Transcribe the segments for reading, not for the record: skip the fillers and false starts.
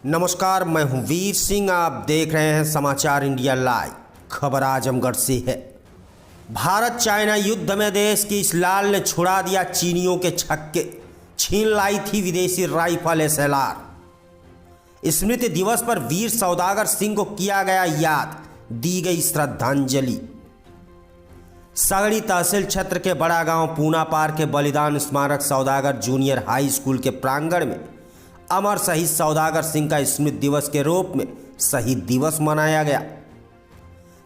नमस्कार, मैं हूं वीर सिंह। आप देख रहे हैं समाचार इंडिया लाइव। खबर आजमगढ़ से है। भारत चाइना युद्ध में देश की इस लाल ने छुड़ा दिया चीनियों के छक्के, छीन लाई थी विदेशी राइफल SLR। स्मृति दिवस पर वीर सौदागर सिंह को किया गया याद, दी गई श्रद्धांजलि। सगड़ी तहसील क्षेत्र के बड़ा गांव पूना पार के बलिदान स्मारक सौदागर जूनियर हाई स्कूल के प्रांगण में अमर शहीद सौदागर सिंह का स्मृति दिवस के रूप में शहीद दिवस मनाया गया।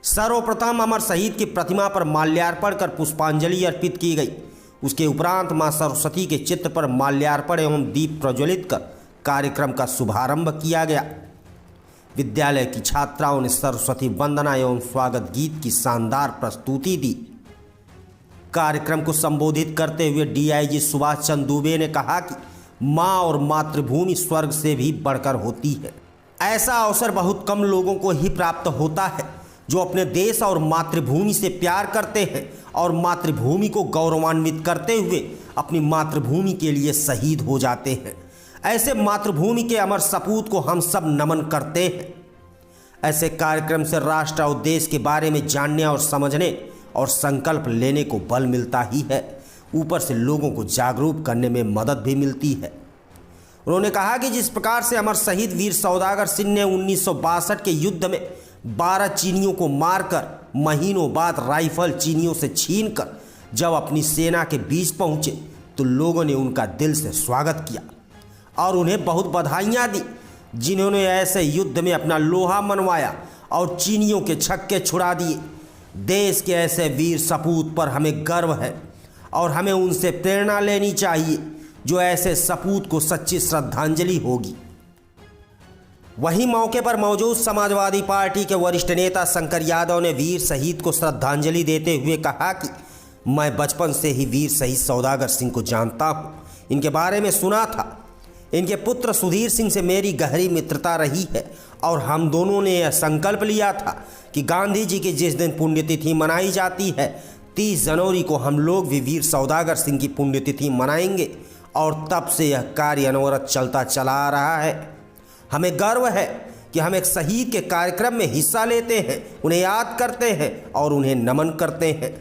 सर्वप्रथम अमर शहीद की प्रतिमा पर माल्यार्पण कर पुष्पांजलि अर्पित की गई। उसके उपरांत मां सरस्वती के चित्र पर माल्यार्पण एवं दीप प्रज्वलित कर कार्यक्रम का शुभारंभ किया गया। विद्यालय की छात्राओं ने सरस्वती वंदना एवं स्वागत गीत की शानदार प्रस्तुति दी। कार्यक्रम को संबोधित करते हुए DIG सुभाष चंद्र दुबे ने कहा कि माँ और मातृभूमि स्वर्ग से भी बढ़कर होती है। ऐसा अवसर बहुत कम लोगों को ही प्राप्त होता है जो अपने देश और मातृभूमि से प्यार करते हैं और मातृभूमि को गौरवान्वित करते हुए अपनी मातृभूमि के लिए शहीद हो जाते हैं। ऐसे मातृभूमि के अमर सपूत को हम सब नमन करते हैं। ऐसे कार्यक्रम से राष्ट्र और देश के बारे में जानने और समझने और संकल्प लेने को बल मिलता ही है, ऊपर से लोगों को जागरूक करने में मदद भी मिलती है। उन्होंने कहा कि जिस प्रकार से अमर शहीद वीर सौदागर सिंह ने 1962 के युद्ध में 12 चीनियों को मारकर महीनों बाद राइफल चीनियों से छीनकर जब अपनी सेना के बीच पहुंचे तो लोगों ने उनका दिल से स्वागत किया और उन्हें बहुत बधाइयां दी, जिन्होंने ऐसे युद्ध में अपना लोहा मनवाया और चीनियों के छक्के छुड़ा दिए। देश के ऐसे वीर सपूत पर हमें गर्व है और हमें उनसे प्रेरणा लेनी चाहिए जो ऐसे सपूत को सच्ची श्रद्धांजलि होगी। वहीं मौके पर मौजूद समाजवादी पार्टी के वरिष्ठ नेता शंकर यादव ने वीर शहीद को श्रद्धांजलि देते हुए कहा कि मैं बचपन से ही वीर शहीद सौदागर सिंह को जानता हूं, इनके बारे में सुना था। इनके पुत्र सुधीर सिंह से मेरी गहरी मित्रता रही है और हम दोनों ने यह संकल्प लिया था कि गांधी जी की जिस दिन पुण्यतिथि मनाई जाती है 30 जनवरी को हम लोग भी वीर सौदागर सिंह की पुण्यतिथि मनाएंगे और तब से यह कार्य अनवरत चलता चला आ रहा है। हमें गर्व है कि हम एक शहीद के कार्यक्रम में हिस्सा लेते हैं, उन्हें याद करते हैं और उन्हें नमन करते हैं।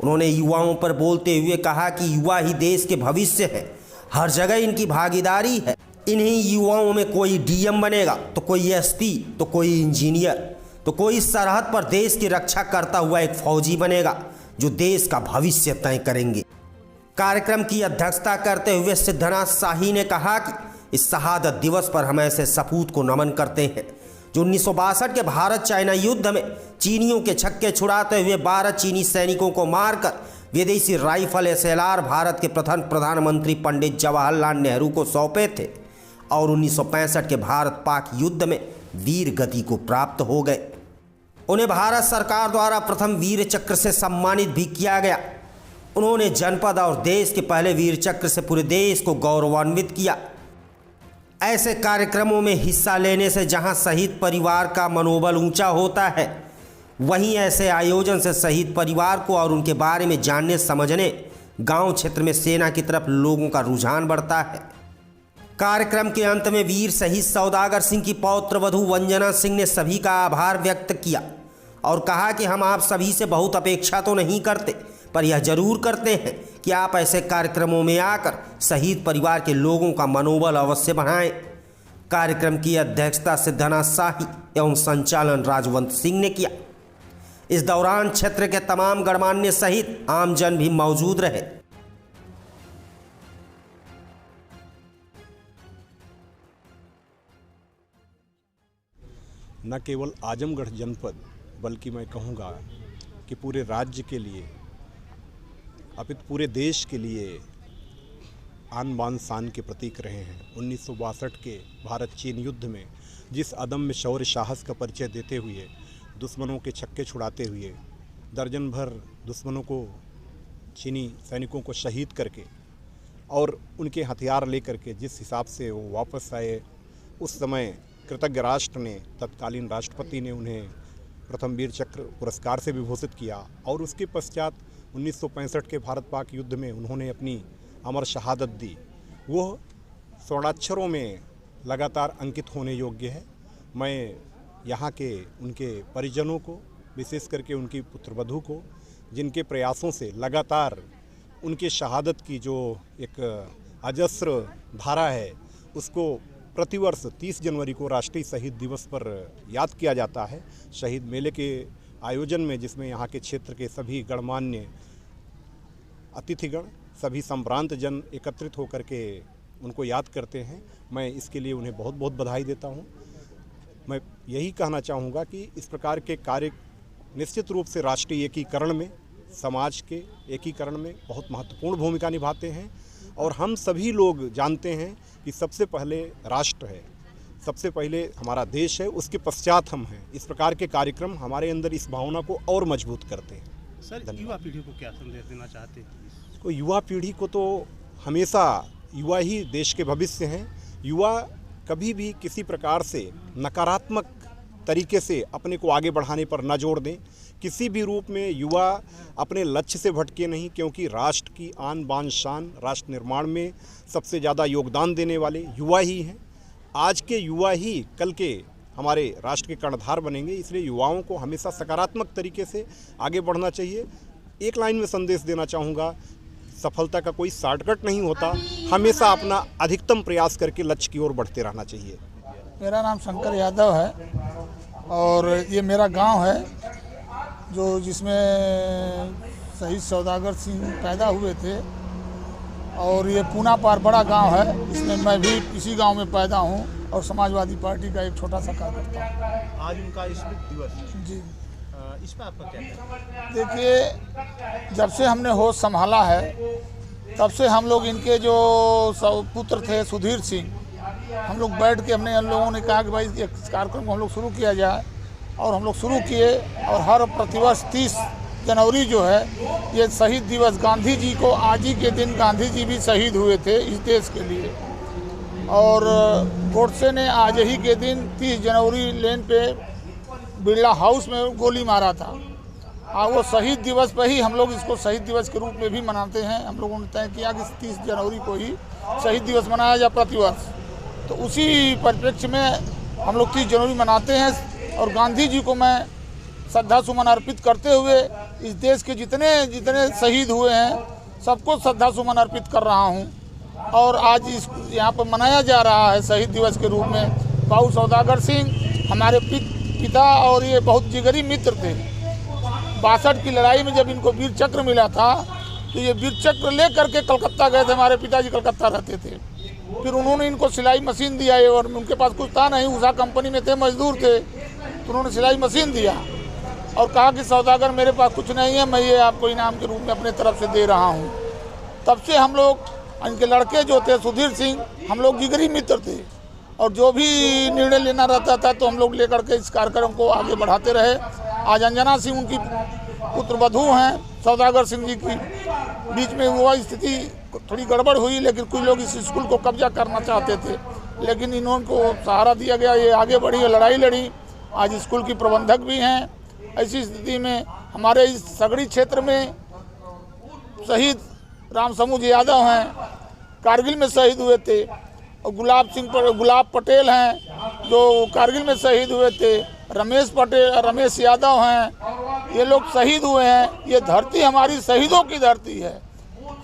उन्होंने युवाओं पर बोलते हुए कहा कि युवा ही देश के भविष्य है, हर जगह इनकी भागीदारी है। इन्हीं युवाओं में कोई DM बनेगा तो कोई SP, तो कोई इंजीनियर, तो कोई सरहद पर देश की रक्षा करता हुआ एक फौजी बनेगा जो देश का भविष्य तय करेंगे। कार्यक्रम की अध्यक्षता करते हुए सिद्धनाथ शाही ने कहा कि इस शहादत दिवस पर हम ऐसे सपूत को नमन करते हैं जो 1962 के भारत चाइना युद्ध में चीनियों के छक्के छुड़ाते हुए 12 चीनी सैनिकों को मारकर विदेशी राइफल SLR भारत के प्रथम प्रधानमंत्री पंडित जवाहरलाल नेहरू को सौंपे थे और 1965 के भारत पाक युद्ध में वीर गति को प्राप्त हो गए। उन्हें भारत सरकार द्वारा प्रथम वीर चक्र से सम्मानित भी किया गया। उन्होंने जनपद और देश के पहले वीर चक्र से पूरे देश को गौरवान्वित किया। ऐसे कार्यक्रमों में हिस्सा लेने से जहां शहीद परिवार का मनोबल ऊंचा होता है, वहीं ऐसे आयोजन से शहीद परिवार को और उनके बारे में जानने समझने गांव क्षेत्र में सेना की तरफ लोगों का रुझान बढ़ता है। कार्यक्रम के अंत में वीर शहीद सौदागर सिंह की पौत्र वधू वंजना सिंह ने सभी का आभार व्यक्त किया और कहा कि हम आप सभी से बहुत अपेक्षा तो नहीं करते, पर यह जरूर करते हैं कि आप ऐसे कार्यक्रमों में आकर शहीद परिवार के लोगों का मनोबल अवश्य बढ़ाएं। कार्यक्रम की अध्यक्षता सिद्धनाथ शाही एवं संचालन राजवंत सिंह ने किया। इस दौरान क्षेत्र के तमाम गणमान्य सहित आमजन भी मौजूद रहे। न केवल आजमगढ़ जनपद बल्कि मैं कहूँगा कि पूरे राज्य के लिए अपितु पूरे देश के लिए आन बान शान के प्रतीक रहे हैं। 1962 के भारत चीन युद्ध में जिस अदम्य शौर्य साहस का परिचय देते हुए दुश्मनों के छक्के छुड़ाते हुए दर्जन भर दुश्मनों को चीनी सैनिकों को शहीद करके और उनके हथियार लेकर के जिस हिसाब से वो वापस आए, उस समय कृतज्ञ राष्ट्र ने, तत्कालीन राष्ट्रपति ने उन्हें प्रथम वीर चक्र पुरस्कार से विभूषित किया और उसके पश्चात 1965 के भारत पाक युद्ध में उन्होंने अपनी अमर शहादत दी। वो स्वर्णाक्षरों में लगातार अंकित होने योग्य है। मैं यहाँ के उनके परिजनों को, विशेष करके उनकी पुत्रवधू को, जिनके प्रयासों से लगातार उनके शहादत की जो एक अजस्र धारा है उसको प्रतिवर्ष 30 जनवरी को राष्ट्रीय शहीद दिवस पर याद किया जाता है। शहीद मेले के आयोजन में, जिसमें यहाँ के क्षेत्र के सभी गणमान्य अतिथिगण, सभी संभ्रांत जन एकत्रित होकर के उनको याद करते हैं। मैं इसके लिए उन्हें बहुत बहुत बधाई देता हूँ। मैं यही कहना चाहूँगा कि इस प्रकार के कार्य निश्चित रूप से राष्ट्रीय एकीकरण में, समाज के एकीकरण में बहुत महत्वपूर्ण भूमिका निभाते हैं। और हम सभी लोग जानते हैं कि सबसे पहले राष्ट्र है, सबसे पहले हमारा देश है, उसके पश्चात हम हैं। इस प्रकार के कार्यक्रम हमारे अंदर इस भावना को और मजबूत करते हैं। सर, युवा पीढ़ी को क्या संदेश देना चाहते हैं? तो युवा पीढ़ी को तो हमेशा, युवा ही देश के भविष्य हैं। युवा कभी भी किसी प्रकार से नकारात्मक तरीके से अपने को आगे बढ़ाने पर न जोड़ दें। किसी भी रूप में युवा अपने लक्ष्य से भटके नहीं, क्योंकि राष्ट्र की आन बान शान, राष्ट्र निर्माण में सबसे ज़्यादा योगदान देने वाले युवा ही हैं। आज के युवा ही कल के हमारे राष्ट्र के कर्णधार बनेंगे, इसलिए युवाओं को हमेशा सकारात्मक तरीके से आगे बढ़ना चाहिए। एक लाइन में संदेश देना चाहूँगा, सफलता का कोई शॉर्टकट नहीं होता, हमेशा अपना अधिकतम प्रयास करके लक्ष्य की ओर बढ़ते रहना चाहिए। मेरा नाम शंकर यादव है और ये मेरा गांव है जिसमें शहीद सौदागर सिंह पैदा हुए थे। और ये पूना पार बड़ा गांव है, इसमें मैं भी इसी गांव में पैदा हूं और समाजवादी पार्टी का एक छोटा सा कार्यकर्ता हूं। आज उनका स्मृति दिवस है जी। इस पर आपका क्या कहना है? देखिए, जब से हमने होश संभाला है तब से हम लोग इनके जो पुत्र थे सुधीर सिंह, हम लोग बैठ के हम लोगों ने कहा कि भाई एक कार्यक्रम को हम लोग शुरू किया जाए, और हम लोग शुरू किए। और हर प्रतिवर्ष 30 जनवरी जो है ये शहीद दिवस, गांधी जी को आज ही के दिन गांधी जी भी शहीद हुए थे इस देश के लिए। और गोडसे ने आज ही के दिन 30 जनवरी लेन पे बिरला हाउस में गोली मारा था। और वो शहीद दिवस पर ही हम लोग इसको शहीद दिवस के रूप में भी मनाते हैं। हम लोगों ने तय किया कि 30 जनवरी को ही शहीद दिवस मनाया जाए प्रतिवर्ष। तो उसी परिप्रेक्ष्य में हम लोग 30 जनवरी मनाते हैं। और गांधी जी को मैं श्रद्धा सुमन अर्पित करते हुए इस देश के जितने शहीद हुए हैं सबको श्रद्धा सुमन अर्पित कर रहा हूं। और आज इस यहाँ पर मनाया जा रहा है शहीद दिवस के रूप में। बाबू सौदागर सिंह हमारे पिता और ये बहुत जिगरी मित्र थे। 62 की लड़ाई में जब इनको वीर चक्र मिला था तो ये वीर चक्र ले करके कलकत्ता गए थे। हमारे पिताजी कलकत्ता रहते थे। फिर उन्होंने इनको सिलाई मशीन दिया, और उनके पास कुछ था नहीं, उषा कंपनी में थे, मजदूर थे, तो उन्होंने सिलाई मशीन दिया और कहा कि सौदागर मेरे पास कुछ नहीं है, मैं ये आपको इनाम के रूप में अपने तरफ से दे रहा हूँ। तब से हम लोग, इनके लड़के जो थे सुधीर सिंह, हम लोग जिगरी मित्र थे। और जो भी निर्णय लेना रहता था तो हम लोग लेकर के इस कार्यक्रम को आगे बढ़ाते रहे। आज अंजना सिंह उनकी पुत्रवधू हैं सौदागर सिंह जी की। बीच में वो स्थिति थोड़ी गड़बड़ हुई, लेकिन कुछ लोग इस स्कूल को कब्जा करना चाहते थे, लेकिन इनको सहारा दिया गया, ये आगे बढ़ी, लड़ाई लड़ी, आज स्कूल की प्रबंधक भी हैं। ऐसी स्थिति में हमारे इस सगड़ी क्षेत्र में शहीद राम समूह यादव हैं, कारगिल में शहीद हुए थे। और गुलाब पटेल हैं जो कारगिल में शहीद हुए थे। रमेश यादव हैं, ये लोग शहीद हुए हैं। ये धरती हमारी शहीदों की धरती है,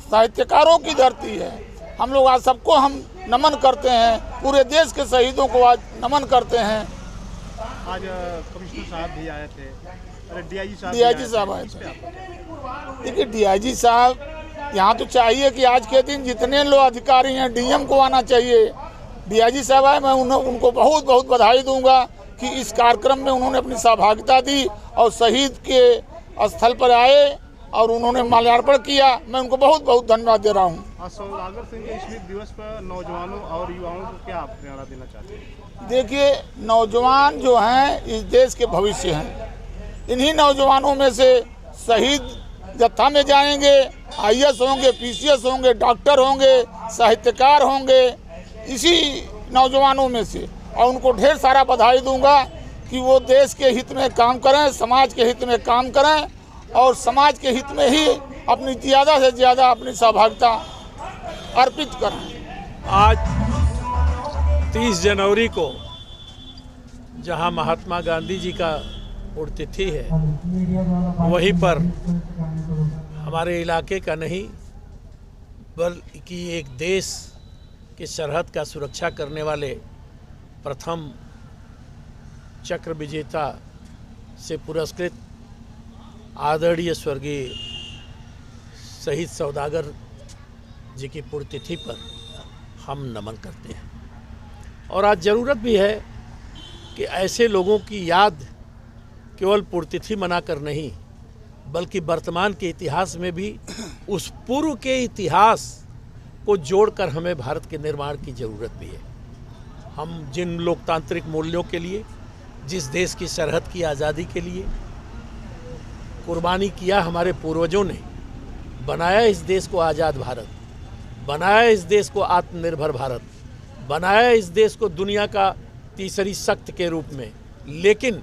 साहित्यकारों की धरती है। हम लोग आज सबको हम नमन करते हैं, पूरे देश के शहीदों को आज नमन करते हैं। आज कमिश्नर साहब भी आए थे, डीआईजी साहब आए थे। देखिए, डीआईजी साहब यहाँ तो चाहिए कि आज के दिन जितने लोग अधिकारी हैं डीएम को आना चाहिए। डीआईजी साहब आए, मैं उनको बहुत बहुत बधाई दूंगा कि इस कार्यक्रम में उन्होंने अपनी सहभागिता दी और शहीद के स्थल पर आए और उन्होंने माल्यार्पण किया। मैं उनको बहुत बहुत धन्यवाद दे रहा हूँ। सौदागर सिंह के स्मृति दिवस पर नौजवानों और युवाओं को क्या आप प्रेरणा देना चाहते हैं? देखिए, नौजवान जो हैं इस देश के भविष्य हैं। इन्हीं नौजवानों में से शहीद जत्था में जाएंगे, आईएएस होंगे, पीसीएस होंगे, डॉक्टर होंगे, साहित्यकार होंगे, इसी नौजवानों में से। और उनको ढेर सारा बधाई दूंगा कि वो देश के हित में काम करें, समाज के हित में काम करें और समाज के हित में ही अपनी ज़्यादा से ज़्यादा अपनी सहभागिता अर्पित करें। आज 30 जनवरी को जहां महात्मा गांधी जी का पुण्यतिथि है, वहीं पर हमारे इलाके का नहीं बल्कि एक देश के सरहद का सुरक्षा करने वाले प्रथम चक्र विजेता से पुरस्कृत आदरणीय स्वर्गीय शहीद सौदागर जी की पुण्यतिथि पर हम नमन करते हैं। और आज ज़रूरत भी है कि ऐसे लोगों की याद केवल पुण्यतिथि मनाकर नहीं, बल्कि वर्तमान के इतिहास में भी उस पूर्व के इतिहास को जोड़कर हमें भारत के निर्माण की ज़रूरत भी है। हम जिन लोकतांत्रिक मूल्यों के लिए, जिस देश की सरहद की आज़ादी के लिए कुर्बानी किया हमारे पूर्वजों ने, बनाया इस देश को आज़ाद भारत, बनाया इस देश को आत्मनिर्भर भारत, बनाया इस देश को दुनिया का तीसरी शक्ति के रूप में, लेकिन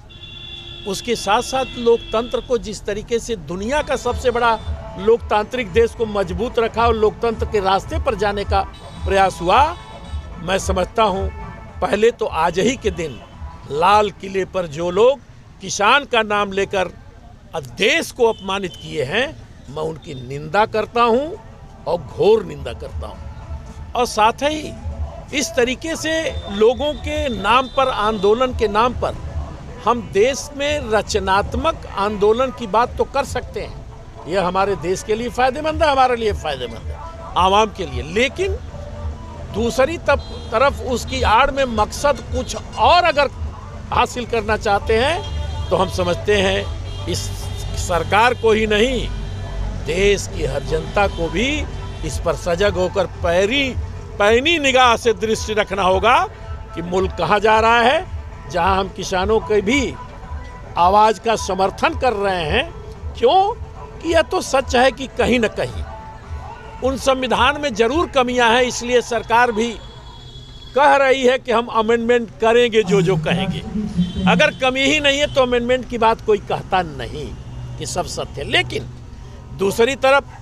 उसके साथ साथ लोकतंत्र को जिस तरीके से दुनिया का सबसे बड़ा लोकतांत्रिक देश को मजबूत रखा और लोकतंत्र के रास्ते पर जाने का प्रयास हुआ, मैं समझता हूँ पहले तो आज ही के दिन लाल किले पर जो लोग किसान का नाम लेकर देश को अपमानित किए हैं, मैं उनकी निंदा करता हूँ और घोर निंदा करता हूँ। और साथ ही इस तरीके से लोगों के नाम पर, आंदोलन के नाम पर हम देश में रचनात्मक आंदोलन की बात तो कर सकते हैं, यह हमारे देश के लिए फ़ायदेमंद है, हमारे लिए फ़ायदेमंद है, आवाम के लिए, लेकिन दूसरी तरफ उसकी आड़ में मकसद कुछ और अगर हासिल करना चाहते हैं तो हम समझते हैं इस सरकार को ही नहीं, देश की हर जनता को भी इस पर सजग होकर पैनी निगाह से दृष्टि रखना होगा कि मुल्क कहाँ जा रहा है। जहां हम किसानों के भी आवाज़ का समर्थन कर रहे हैं, क्यों कि यह तो सच है कि कहीं न कहीं उन संविधान में ज़रूर कमियां हैं, इसलिए सरकार भी कह रही है कि हम अमेंडमेंट करेंगे जो कहेंगे। अगर कमी ही नहीं है तो अमेंडमेंट की बात कोई कहता नहीं कि सब सत्य है। लेकिन दूसरी तरफ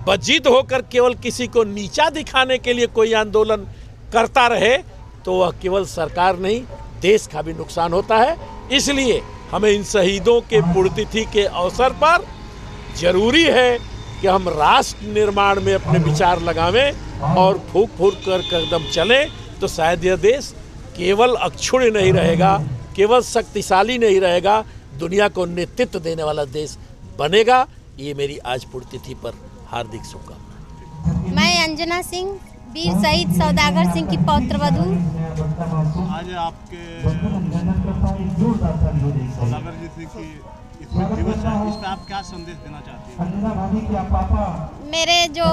बजिद होकर केवल किसी को नीचा दिखाने के लिए कोई आंदोलन करता रहे तो वह केवल सरकार नहीं, देश का भी नुकसान होता है। इसलिए हमें इन शहीदों के पुण्यतिथि के अवसर पर जरूरी है कि हम राष्ट्र निर्माण में अपने विचार लगावें और फूंक फूंक कर कदम चलें, तो शायद यह देश केवल अक्षुण्ण नहीं रहेगा, केवल शक्तिशाली नहीं रहेगा, दुनिया को नेतृत्व देने वाला देश बनेगा। ये मेरी आज पुण्यतिथि पर हार्दिक शुभकामनाएं। मैं अंजना सिंह, वीर शहीद सौदागर सिंह की पौत्रवधू। आज आपके सौदागर जी की दिवस है, इस पर आप क्या संदेश देना चाहती हैं? मेरे जो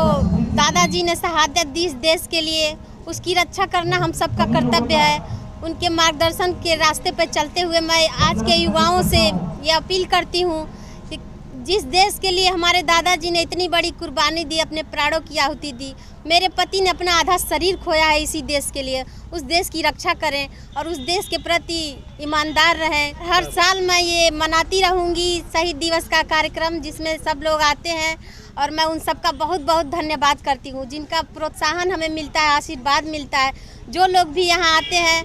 दादाजी ने शहादत दी इस देश के लिए, उसकी रक्षा करना हम सबका कर्तव्य है। उनके मार्गदर्शन के रास्ते पर चलते हुए मैं आज के युवाओं से ये अपील करती हूँ कि जिस देश के लिए हमारे दादाजी ने इतनी बड़ी कुर्बानी दी, अपने प्राणों की आहुति दी, मेरे पति ने अपना आधा शरीर खोया है इसी देश के लिए, उस देश की रक्षा करें और उस देश के प्रति ईमानदार रहें। हर साल मैं ये मनाती रहूँगी शहीद दिवस का कार्यक्रम, जिसमें सब लोग आते हैं और मैं उन सबका बहुत बहुत धन्यवाद करती हूँ, जिनका प्रोत्साहन हमें मिलता है, आशीर्वाद मिलता है। जो लोग भी यहाँ आते हैं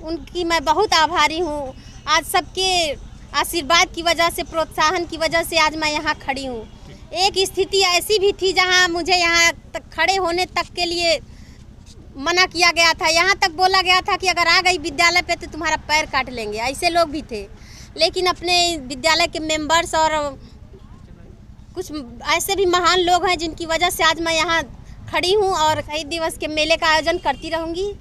उनकी मैं बहुत आभारी हूँ। आज सबके आशीर्वाद की वजह से, प्रोत्साहन की वजह से आज मैं यहाँ खड़ी हूँ। एक स्थिति ऐसी भी थी जहाँ मुझे यहाँ तक खड़े होने तक के लिए मना किया गया था, यहाँ तक बोला गया था कि अगर आ गई विद्यालय पे तो तुम्हारा पैर काट लेंगे, ऐसे लोग भी थे। लेकिन अपने विद्यालय के मेंबर्स और कुछ ऐसे भी महान लोग हैं जिनकी वजह से आज मैं यहाँ खड़ी हूँ और शहीद दिवस के मेले का आयोजन करती रहूँगी।